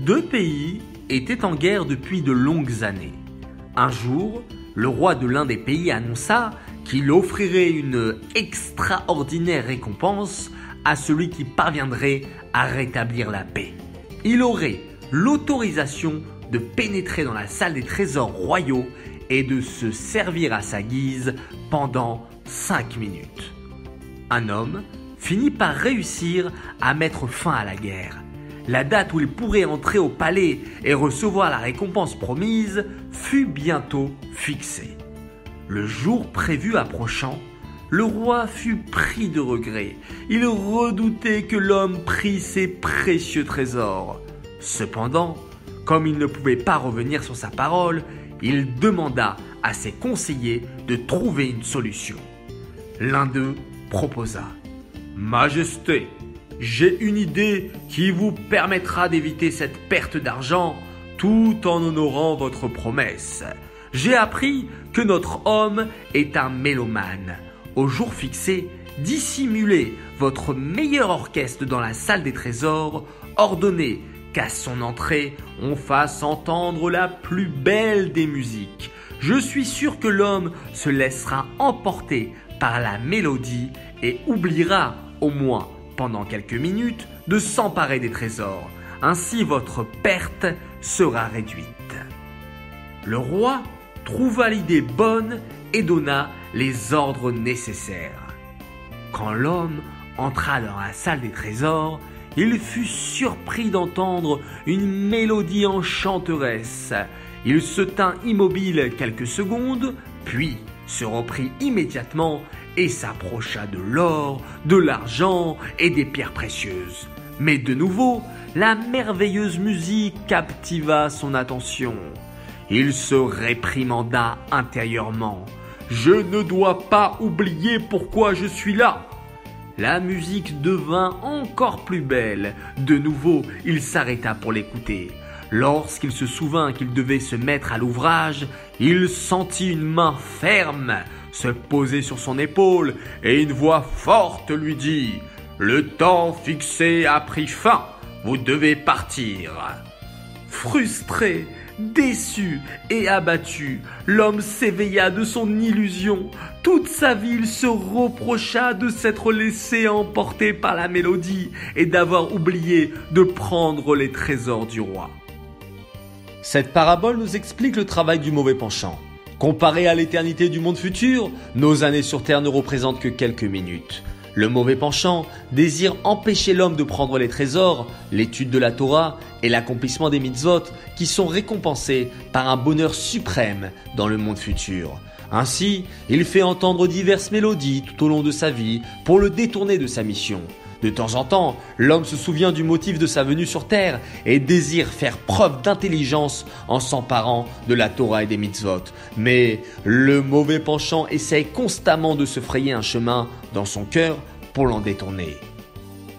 Deux pays étaient en guerre depuis de longues années. Un jour, le roi de l'un des pays annonça qu'il offrirait une extraordinaire récompense à celui qui parviendrait à rétablir la paix. Il aurait l'autorisation de pénétrer dans la salle des trésors royaux et de se servir à sa guise pendant 5 minutes. Un homme finit par réussir à mettre fin à la guerre. La date où il pourrait entrer au palais et recevoir la récompense promise fut bientôt fixée. Le jour prévu approchant, le roi fut pris de regret. Il redoutait que l'homme prît ses précieux trésors. Cependant, comme il ne pouvait pas revenir sur sa parole, il demanda à ses conseillers de trouver une solution. L'un d'eux proposa: « Majesté, j'ai une idée qui vous permettra d'éviter cette perte d'argent tout en honorant votre promesse. J'ai appris que notre homme est un mélomane. Au jour fixé, dissimulez votre meilleur orchestre dans la salle des trésors, ordonnez qu'à son entrée, on fasse entendre la plus belle des musiques. Je suis sûr que l'homme se laissera emporter par la mélodie et oubliera, au moins pendant quelques minutes, de s'emparer des trésors. Ainsi votre perte sera réduite. » Le roi trouva l'idée bonne et donna les ordres nécessaires. Quand l'homme entra dans la salle des trésors, il fut surpris d'entendre une mélodie enchanteresse. Il se tint immobile quelques secondes, puis se reprit immédiatement et s'approcha de l'or, de l'argent et des pierres précieuses. Mais de nouveau, la merveilleuse musique captiva son attention. Il se réprimanda intérieurement. « Je ne dois pas oublier pourquoi je suis là !» La musique devint encore plus belle. De nouveau, il s'arrêta pour l'écouter. Lorsqu'il se souvint qu'il devait se mettre à l'ouvrage, il sentit une main ferme se poser sur son épaule et une voix forte lui dit: « Le temps fixé a pris fin, vous devez partir. » Frustré, déçu et abattu, l'homme s'éveilla de son illusion. Toute sa vie, il se reprocha de s'être laissé emporter par la mélodie et d'avoir oublié de prendre les trésors du roi. Cette parabole nous explique le travail du mauvais penchant. Comparé à l'éternité du monde futur, nos années sur Terre ne représentent que quelques minutes. Le mauvais penchant désire empêcher l'homme de prendre les trésors, l'étude de la Torah et l'accomplissement des mitzvot qui sont récompensés par un bonheur suprême dans le monde futur. Ainsi, il fait entendre diverses mélodies tout au long de sa vie pour le détourner de sa mission. De temps en temps, l'homme se souvient du motif de sa venue sur Terre et désire faire preuve d'intelligence en s'emparant de la Torah et des mitzvot. Mais le mauvais penchant essaye constamment de se frayer un chemin dans son cœur pour l'en détourner.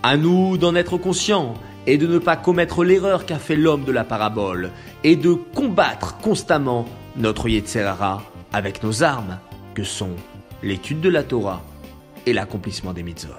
À nous d'en être conscients et de ne pas commettre l'erreur qu'a fait l'homme de la parabole et de combattre constamment notre Yetzer Hara avec nos armes que sont l'étude de la Torah et l'accomplissement des mitzvot.